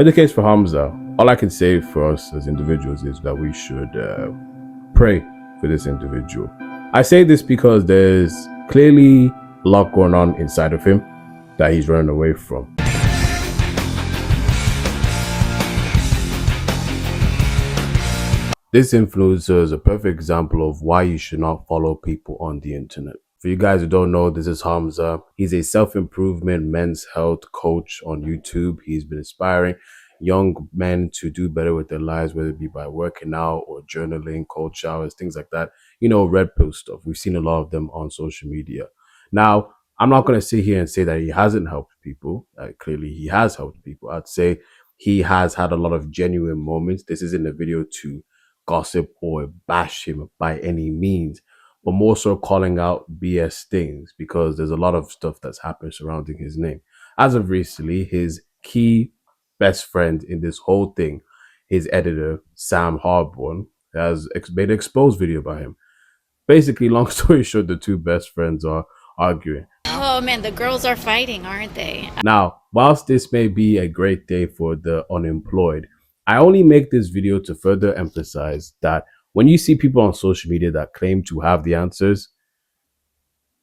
In the case for Hamza, all I can say for us as individuals is that we should pray for this individual. I say this because there's clearly a lot going on inside of him that he's running away from. This influencer is a perfect example of why you should not follow people on the internet. For you guys who don't know, this is Hamza. He's a self-improvement men's health coach on YouTube. He's been inspiring young men to do better with their lives, whether it be by working out or journaling, cold showers, things like that. You know, red pill stuff. We've seen a lot of them on social media. Now, I'm not going to sit here and say that he hasn't helped people. Clearly, he has helped people. I'd say he has had a lot of genuine moments. This isn't a video to gossip or bash him by any means, but more so calling out BS things, because there's a lot of stuff that's happened surrounding his name. As of recently, his key best friend in this whole thing, his editor, Sam Harborn, has made an exposed video by him. Basically, long story short, the two best friends are arguing. Oh man, the girls are fighting, aren't they? Now, whilst this may be a great day for the unemployed, I only make this video to further emphasize that when you see people on social media that claim to have the answers,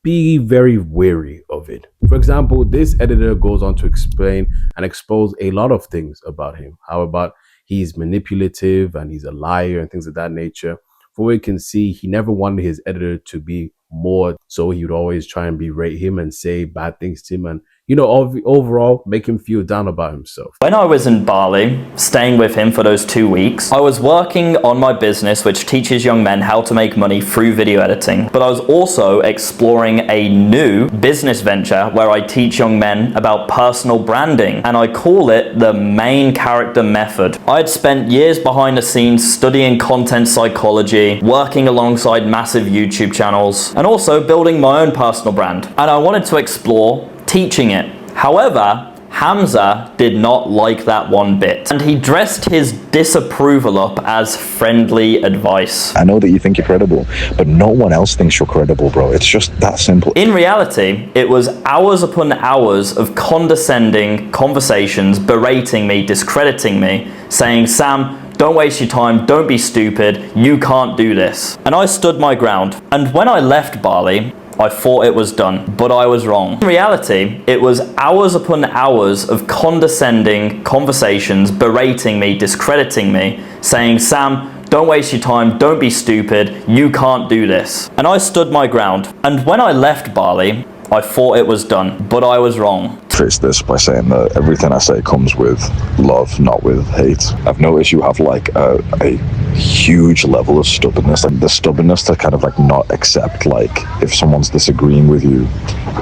be very wary of it. For example, this editor goes on to explain and expose a lot of things about him. How about he's manipulative and he's a liar and things of that nature. For what you can see, he never wanted his editor to be more, so he would always try and berate him and say bad things to him and, you know, overall make him feel down about himself. When I was in Bali, staying with him for those 2 weeks, I was working on my business, which teaches young men how to make money through video editing. But I was also exploring a new business venture where I teach young men about personal branding, and I call it the main character method. I'd spent years behind the scenes studying content psychology, working alongside massive YouTube channels, and also building my own personal brand. And I wanted to explore teaching it. However, Hamza did not like that one bit, and he dressed his disapproval up as friendly advice. I know that you think you're credible, but no one else thinks you're credible, bro. It's just that simple. In reality, it was hours upon hours of condescending conversations, berating me, discrediting me, saying, Sam, don't waste your time, don't be stupid, you can't do this. And I stood my ground. And when I left Bali, I thought it was done, but I was wrong. In reality, it was hours upon hours of condescending conversations, berating me, discrediting me, saying, Sam, don't waste your time, don't be stupid, you can't do this. And I stood my ground. And when I left Bali, I thought it was done, but I was wrong. Trace this by saying that everything I say comes with love, not with hate. I've noticed you have like a huge level of stubbornness, and the stubbornness to kind of like not accept like if someone's disagreeing with you,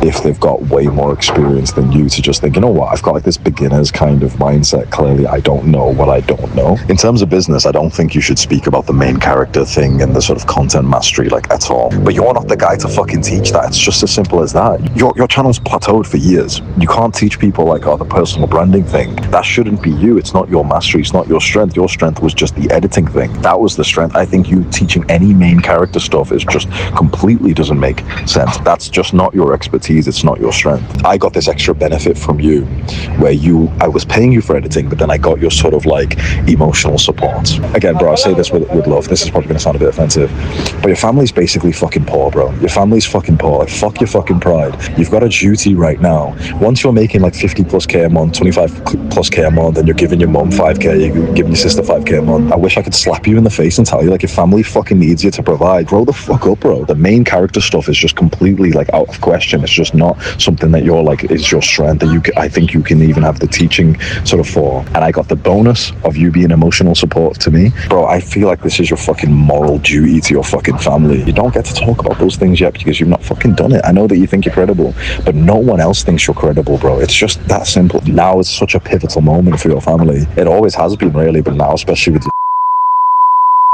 if they've got way more experience than you, to just think, you know what, I've got like this beginner's kind of mindset. Clearly I don't know what I don't know. In terms of business, I don't think you should speak about the main character thing and the sort of content mastery like at all. But you're not the guy to fucking teach that. It's just as simple as that. Your channel's plateaued for years. You can't teach people like, oh, the personal branding thing. That shouldn't be you. It's not your mastery. It's not your strength. Your strength was just the editing thing. That was the strength. I think you teaching any main character stuff is just completely doesn't make sense. That's just not your expertise. It's not your strength. I got this extra benefit from you where I was paying you for editing, but then I got your sort of like emotional support. Again, bro, I say this with love. This is probably going to sound a bit offensive, but your family's basically fucking poor, bro. Your family's fucking poor. Like, fuck your fucking pride. You've got a duty right now. Once you're making like 50 plus K a month, 25 plus K a month, and you're giving your mum 5K, you're giving your sister 5K a month, I wish I could slap you in the face and tell you like your family fucking needs you to provide. Grow the fuck up, bro. The main character stuff is just completely like out of question. It's just not something that you're like is your strength that I think you can even have the teaching sort of for. And I got the bonus of you being emotional support to me, bro. I feel like this is your fucking moral duty to your fucking family. You don't get to talk about those things yet because you've not fucking done it. I know that you think you're credible, but no one else thinks you're credible, bro. It's just that simple. Now it's such a pivotal moment for your family. It always has been, really, but now especially with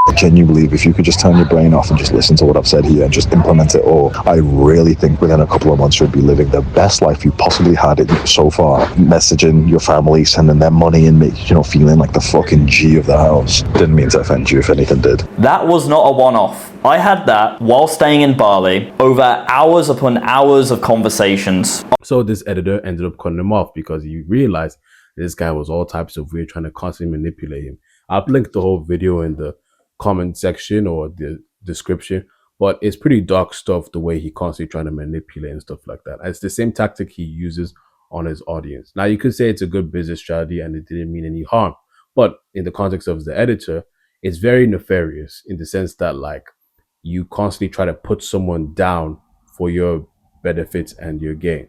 I genuinely believe if you could just turn your brain off and just listen to what I've said here and just implement it all, I really think within a couple of months you'd be living the best life you possibly had it so far. Messaging your family, sending them money, and feeling like the fucking G of the house. Didn't mean to offend you if anything did. That was not a one-off. I had that while staying in Bali, over hours upon hours of conversations. So this editor ended up cutting him off because he realized This guy was all types of weird, trying to constantly manipulate him. I'll link the whole video in the comment section or the description, but it's pretty dark stuff the way he constantly trying to manipulate and stuff like that. And it's the same tactic he uses on his audience. Now, you could say it's a good business strategy and it didn't mean any harm, but in the context of the editor, it's very nefarious in the sense that, like, you constantly try to put someone down for your benefits and your gain.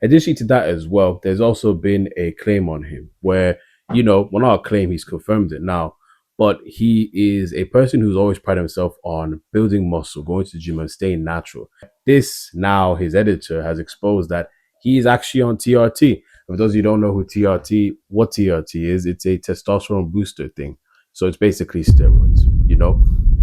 Additionally to that as well, there's also been a claim on him where, well, not a claim, he's confirmed it now, but he is a person who's always prided himself on building muscle, going to the gym and staying natural. This now, his editor has exposed that he is actually on TRT. For those of you who don't know what TRT is, it's a testosterone booster thing. So it's basically steroids,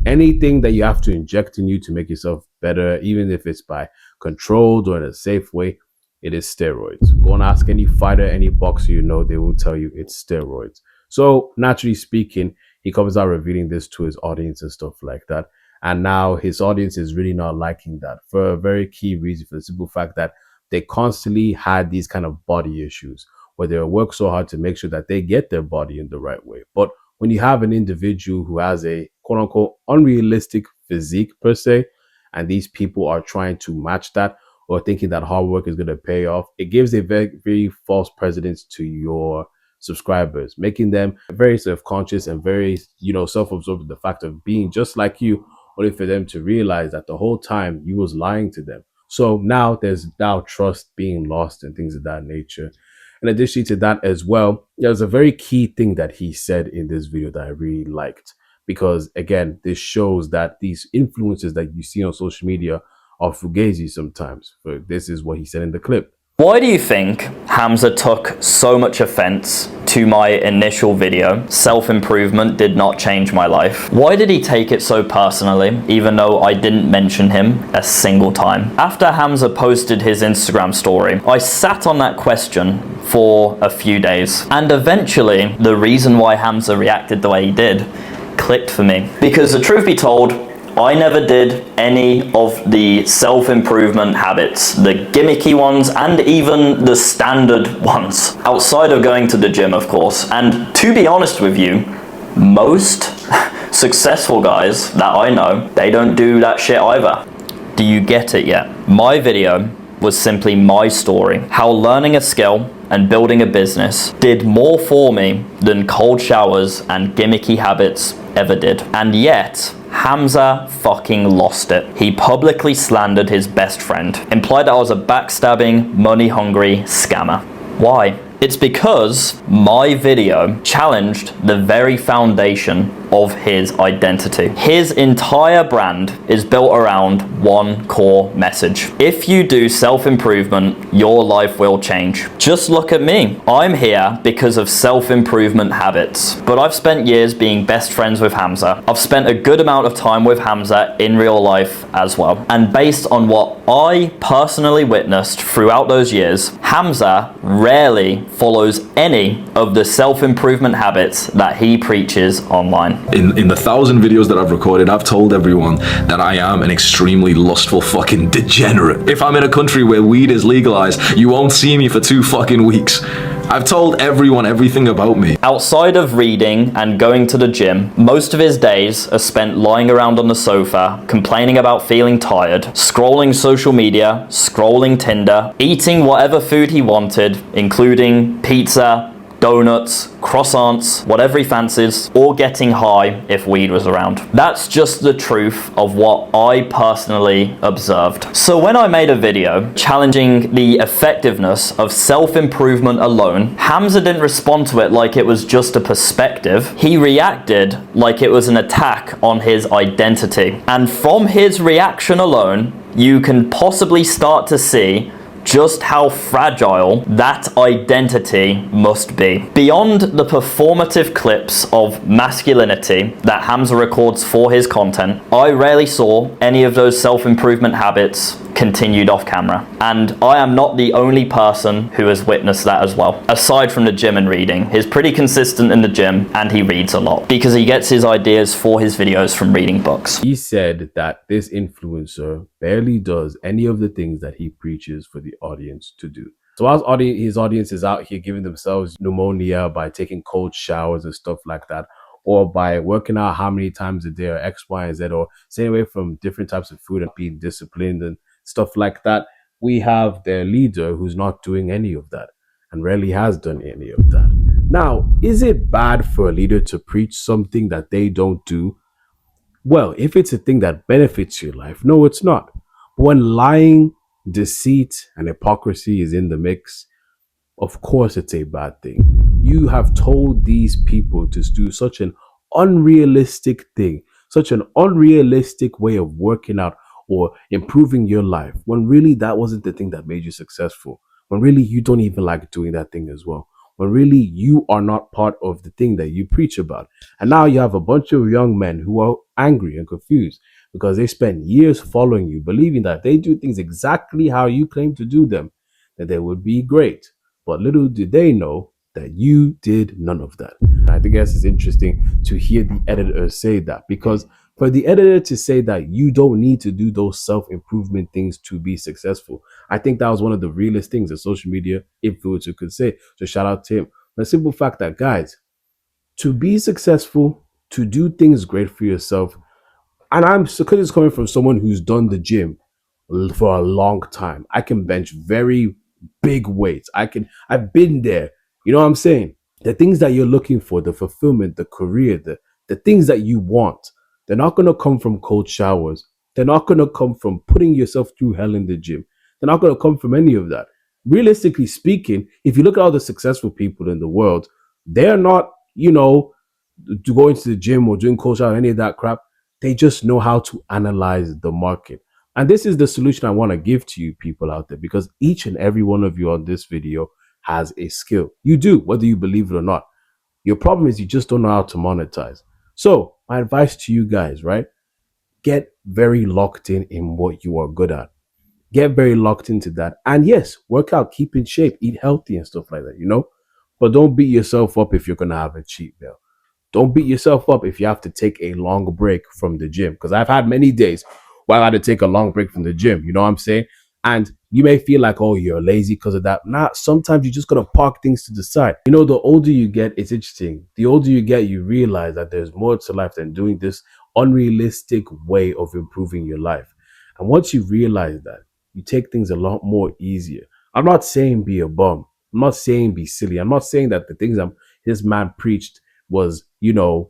anything that you have to inject in you to make yourself better, even if it's by controlled or in a safe way, it is steroids. Go and ask any fighter, any boxer, they will tell you it's steroids. So naturally speaking, he comes out revealing this to his audience and stuff like that. And now his audience is really not liking that for a very key reason, for the simple fact that they constantly had these kind of body issues where they work so hard to make sure that they get their body in the right way. But when you have an individual who has a quote unquote unrealistic physique per se, and these people are trying to match that or thinking that hard work is going to pay off, it gives a very, very false precedence to your subscribers, making them very self-conscious and very, self-absorbed with the fact of being just like you, only for them to realize that the whole time you was lying to them. So now there's trust being lost and things of that nature. And additionally to that as well, there's a very key thing that he said in this video that I really liked, because again, this shows that these influencers that you see on social media are fugazi sometimes. But this is what he said in the clip. Why do you think Hamza took so much offense to my initial video, self-improvement did not change my life? Why did he take it so personally, even though I didn't mention him a single time? After Hamza posted his Instagram story, I sat on that question for a few days. And eventually, the reason why Hamza reacted the way he did clicked for me. Because the truth be told, I never did any of the self-improvement habits, the gimmicky ones and even the standard ones, outside of going to the gym, of course. And to be honest with you, most successful guys that I know, they don't do that shit either. Do you get it yet? My video was simply my story, how learning a skill and building a business did more for me than cold showers and gimmicky habits ever did. And yet, Hamza fucking lost it. He publicly slandered his best friend, implied that I was a backstabbing, money-hungry scammer. Why? It's because my video challenged the very foundation of his identity. His entire brand is built around one core message. If you do self-improvement, your life will change. Just look at me. I'm here because of self-improvement habits, but I've spent years being best friends with Hamza. I've spent a good amount of time with Hamza in real life as well. And based on what I personally witnessed throughout those years, Hamza rarely follows any of the self-improvement habits that he preaches online. In the 1,000 videos that I've recorded, I've told everyone that I am an extremely lustful fucking degenerate. If I'm in a country where weed is legalized, you won't see me for 2 fucking weeks. I've told everyone everything about me. Outside of reading and going to the gym, most of his days are spent lying around on the sofa, complaining about feeling tired, scrolling social media, scrolling Tinder, eating whatever food he wanted, including pizza, donuts, croissants, whatever he fancies, or getting high if weed was around. That's just the truth of what I personally observed. So when I made a video challenging the effectiveness of self-improvement alone, Hamza didn't respond to it like it was just a perspective. He reacted like it was an attack on his identity. And from his reaction alone, you can possibly start to see just how fragile that identity must be. Beyond the performative clips of masculinity that Hamza records for his content, I rarely saw any of those self-improvement habits continued off camera. And I am not the only person who has witnessed that as well. Aside from the gym and reading, he's pretty consistent in the gym and he reads a lot because he gets his ideas for his videos from reading books. He said that this influencer barely does any of the things that he preaches for the audience to do. So whilst his audience is out here giving themselves pneumonia by taking cold showers and stuff like that, or by working out how many times a day or X, Y, and Z, or staying away from different types of food and being disciplined and stuff like that, we have their leader who's not doing any of that and rarely has done any of that. Now, is it bad for a leader to preach something that they don't do? Well, if it's a thing that benefits your life, no, it's not. But when lying, deceit, and hypocrisy is in the mix, of course it's a bad thing. You have told these people to do such an unrealistic thing, such an unrealistic way of working out or improving your life, when really that wasn't the thing that made you successful, when really you don't even like doing that thing as well, when really you are not part of the thing that you preach about. And now you have a bunch of young men who are angry and confused because they spent years following you, believing that they do things exactly how you claim to do them, that they would be great. But little did they know that you did none of that. I think it's interesting to hear the editor say that, because for the editor to say that you don't need to do those self-improvement things to be successful, I think that was one of the realest things a social media influencer could say. So shout out to him. The simple fact that, guys, to be successful, to do things great for yourself, and I'm so, because it's coming from someone who's done the gym for a long time. I can bench very big weights. I've been there. You know what I'm saying? The things that you're looking for, the fulfillment, the career, the things that you want, they're not gonna come from cold showers. They're not gonna come from putting yourself through hell in the gym. They're not gonna come from any of that. Realistically speaking, if you look at all the successful people in the world, they're not, going to the gym or doing cold shower, any of that crap. They just know how to analyze the market. And this is the solution I want to give to you people out there, because each and every one of you on this video has a skill. You do, whether you believe it or not. Your problem is you just don't know how to monetize. So my advice to you guys, right? Get very locked in what you are good at. Get very locked into that. And yes, work out, keep in shape, eat healthy and stuff like that. But don't beat yourself up if you're going to have a cheat meal. Don't beat yourself up if you have to take a long break from the gym. Because I've had many days where I had to take a long break from the gym. You know what I'm saying? And you may feel like, oh, you're lazy because of that. Nah, sometimes you just got to park things to the side. The older you get, it's interesting. The older you get, you realize that there's more to life than doing this unrealistic way of improving your life. And once you realize that, you take things a lot more easier. I'm not saying be a bum. I'm not saying be silly. I'm not saying that the things this man preached was,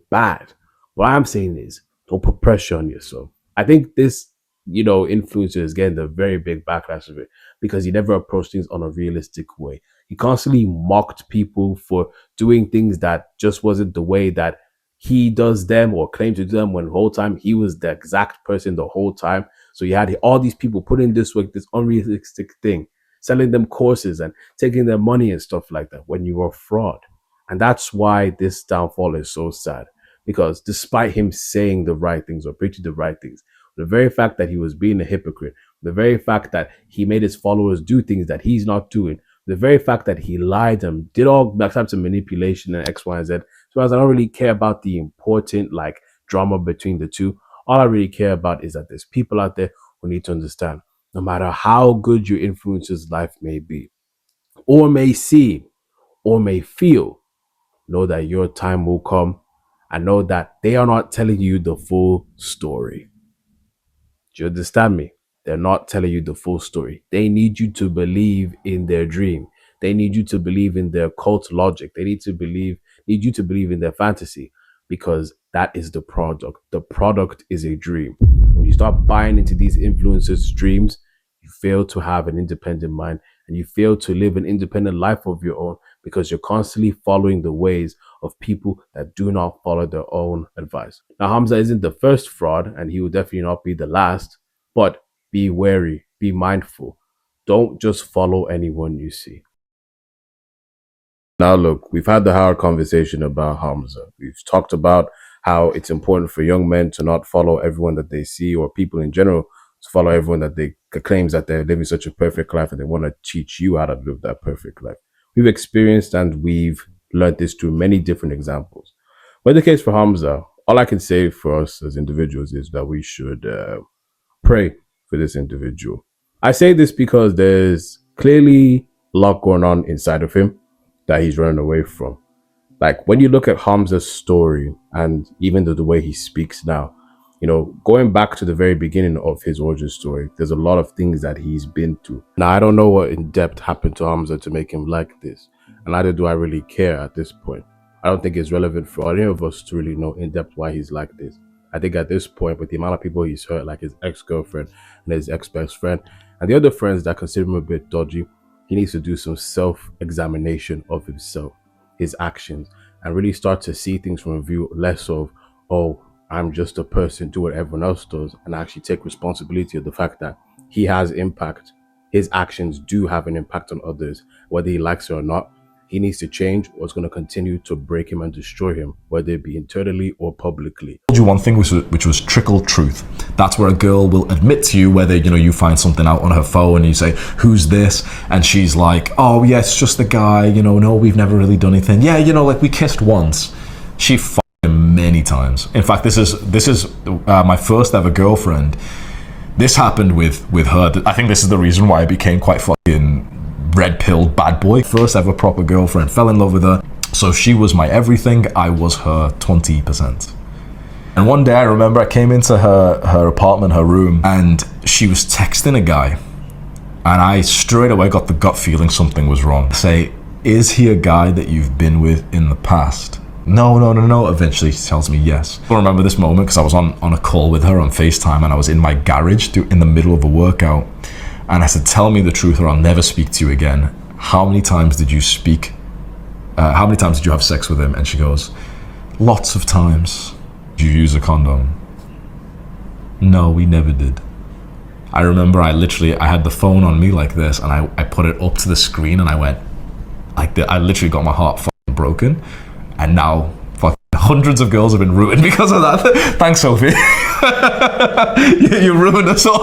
bad. What I'm saying is, don't put pressure on yourself. I think this, influencer is getting the very big backlash of it because he never approached things on a realistic way. He constantly mocked people for doing things that just wasn't the way that he does them or claimed to do them, when the whole time he was the exact person the whole time. So you had all these people putting this work, this unrealistic thing, selling them courses and taking their money and stuff like that, when you were a fraud. And that's why this downfall is so sad. Because despite him saying the right things or preaching the right things, the very fact that he was being a hypocrite, the very fact that he made his followers do things that he's not doing, the very fact that he lied and did all types of manipulation and X, Y, and Z. So as I don't really care about the important drama between the two. All I really care about is that there's people out there who need to understand, no matter how good your influencer's life may be, or may seem, or may feel, know that your time will come, and know that they are not telling you the full story. Do you understand me? They're not telling you the full story. They need you to believe in their dream. They need you to believe in their cult logic. They need you to believe in their fantasy, because that is the product. The product is a dream. When you start buying into these influencers' dreams, you fail to have an independent mind, and you fail to live an independent life of your own, because you're constantly following the ways of people that do not follow their own advice. Now, Hamza isn't the first fraud, and he will definitely not be the last, but be wary, be mindful. Don't just follow anyone you see. Now, look, we've had the hard conversation about Hamza. We've talked about how it's important for young men to not follow everyone that they see, or people in general to follow everyone that they claims that they're living such a perfect life and they want to teach you how to live that perfect life. We've experienced and we've learned this through many different examples. But in the case for Hamza, all I can say for us as individuals is that we should pray for this individual. I say this because there's clearly a lot going on inside of him that he's running away from. Like when you look at Hamza's story and even the way he speaks now, you know, going back to the very beginning of his origin story, there's a lot of things that he's been through. Now, I don't know what in depth happened to Hamza to make him like this, and neither do I really care at this point. I don't think it's relevant for any of us to really know in depth why he's like this. I think at this point, with the amount of people he's hurt, like his ex-girlfriend and his ex-best friend, and the other friends that consider him a bit dodgy, he needs to do some self-examination of himself, his actions, and really start to see things from a view less of, oh, I'm just a person, do what everyone else does, and actually take responsibility of the fact that he has impact. His actions do have an impact on others, whether he likes it or not. He needs to change, or it's going to continue to break him and destroy him, whether it be internally or publicly. I told you one thing, which was trickle truth. That's where a girl will admit to you, whether you find something out on her phone and you say, "Who's this?" and she's like, "Oh yeah, it's just the guy. No, we've never really done anything. Yeah, like we kissed once." She fucked him many times. In fact, this is my first ever girlfriend. This happened with her. I think this is the reason why I became quite fucking red-pilled bad boy. First ever proper girlfriend, fell in love with her. So she was my everything, I was her 20%. And one day I remember I came into her apartment, her room, and she was texting a guy. And I straight away got the gut feeling something was wrong. I say, "Is he a guy that you've been with in the past?" No. Eventually she tells me yes. I remember this moment because I was on a call with her on FaceTime, and I was in my garage in the middle of a workout. And I said, "Tell me the truth or I'll never speak to you again. How many times did you speak? How many times did you have sex with him?" And she goes, "Lots of times." "Did you use a condom?" "No, we never did." I remember I had the phone on me like this, and I put it up to the screen, and I went like that. I literally got my heart fucking broken. And now hundreds of girls have been ruined because of that. Thanks, Sophie. You ruined us all.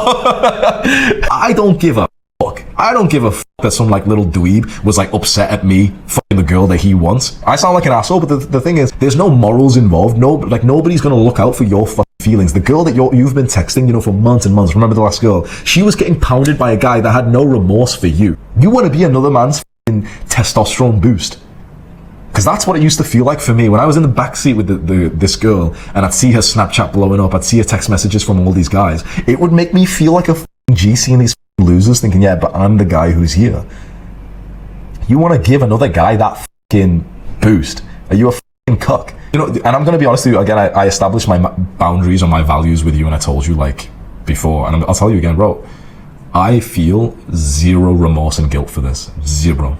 I don't give a fuck. I don't give a fuck that some little dweeb was upset at me fucking the girl that he wants. I sound like an asshole, but the thing is, there's no morals involved. Nobody's gonna look out for your fucking feelings. The girl that you've been texting, for months and months. Remember the last girl? She was getting pounded by a guy that had no remorse for you. You want to be another man's fucking testosterone boost. Because that's what it used to feel like for me when I was in the backseat with this girl, and I'd see her Snapchat blowing up, I'd see her text messages from all these guys. It would make me feel like a fucking G seeing these losers, thinking, yeah, but I'm the guy who's here. You want to give another guy that fucking boost? Are you a fucking cuck? And I'm going to be honest with you, again, I established my boundaries or my values with you, and I told you before, and I'll tell you again, bro, I feel zero remorse and guilt for this. Zero.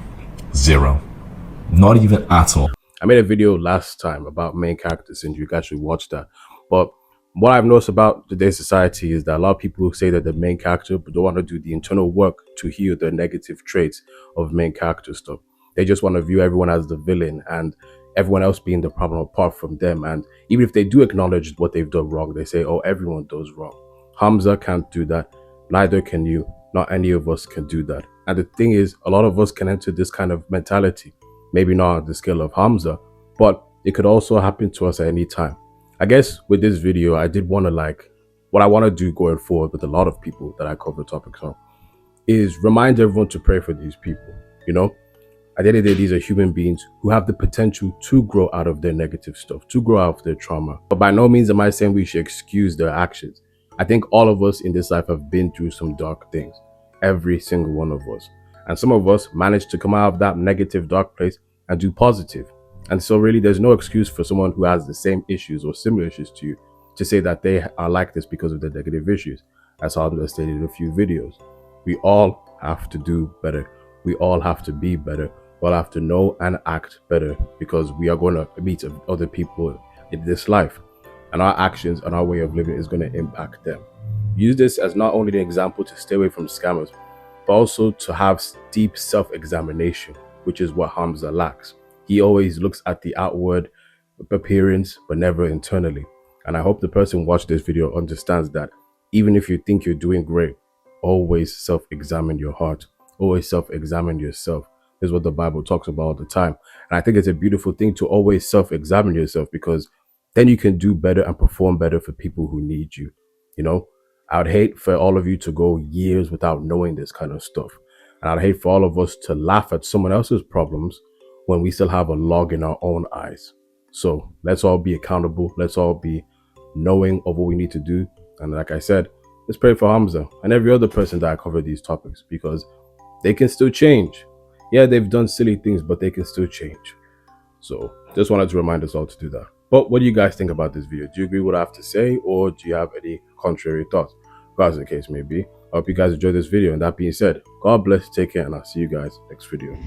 Not even at all. I made a video last time about main characters, and you guys should watch that. But what I've noticed about today's society is that a lot of people say that the main character, but don't want to do the internal work to heal the negative traits of main character stuff. They just want to view everyone as the villain and everyone else being the problem apart from them. And even if they do acknowledge what they've done wrong, they say, oh, everyone does wrong. Hamza can't do that. Neither can you. Not any of us can do that. And the thing is, a lot of us can enter this kind of mentality. Maybe not on the scale of Hamza, but it could also happen to us at any time. I guess with this video, I did want to what I want to do going forward with a lot of people that I cover topics on is remind everyone to pray for these people. At the end of the day, these are human beings who have the potential to grow out of their negative stuff, to grow out of their trauma. But by no means am I saying we should excuse their actions. I think all of us in this life have been through some dark things. Every single one of us. And some of us managed to come out of that negative, dark place and do positive. And so really, there's no excuse for someone who has the same issues or similar issues to you to say that they are like this because of their negative issues. As Hamza stated in a few videos. We all have to do better. We all have to be better. We all have to know and act better because we are going to meet other people in this life. And our actions and our way of living is going to impact them. Use this as not only an example to stay away from scammers, but also to have deep self-examination, which is what Hamza lacks. He always looks at the outward appearance, but never internally. And I hope the person watching this video understands that even if you think you're doing great, always self-examine your heart. Always self-examine yourself. This is what the Bible talks about all the time. And I think it's a beautiful thing to always self-examine yourself because then you can do better and perform better for people who need you. I would hate for all of you to go years without knowing this kind of stuff. And I'd hate for all of us to laugh at someone else's problems when we still have a log in our own eyes. So let's all be accountable. Let's all be knowing of what we need to do. And like I said, let's pray for Hamza and every other person that I cover these topics, because they can still change. Yeah, they've done silly things, but they can still change. So just wanted to remind us all to do that. But what do you guys think about this video? Do you agree with what I have to say, or do you have any contrary thoughts? As the case may be. I hope you guys enjoyed this video. And that being said, God bless, take care, and I'll see you guys next video.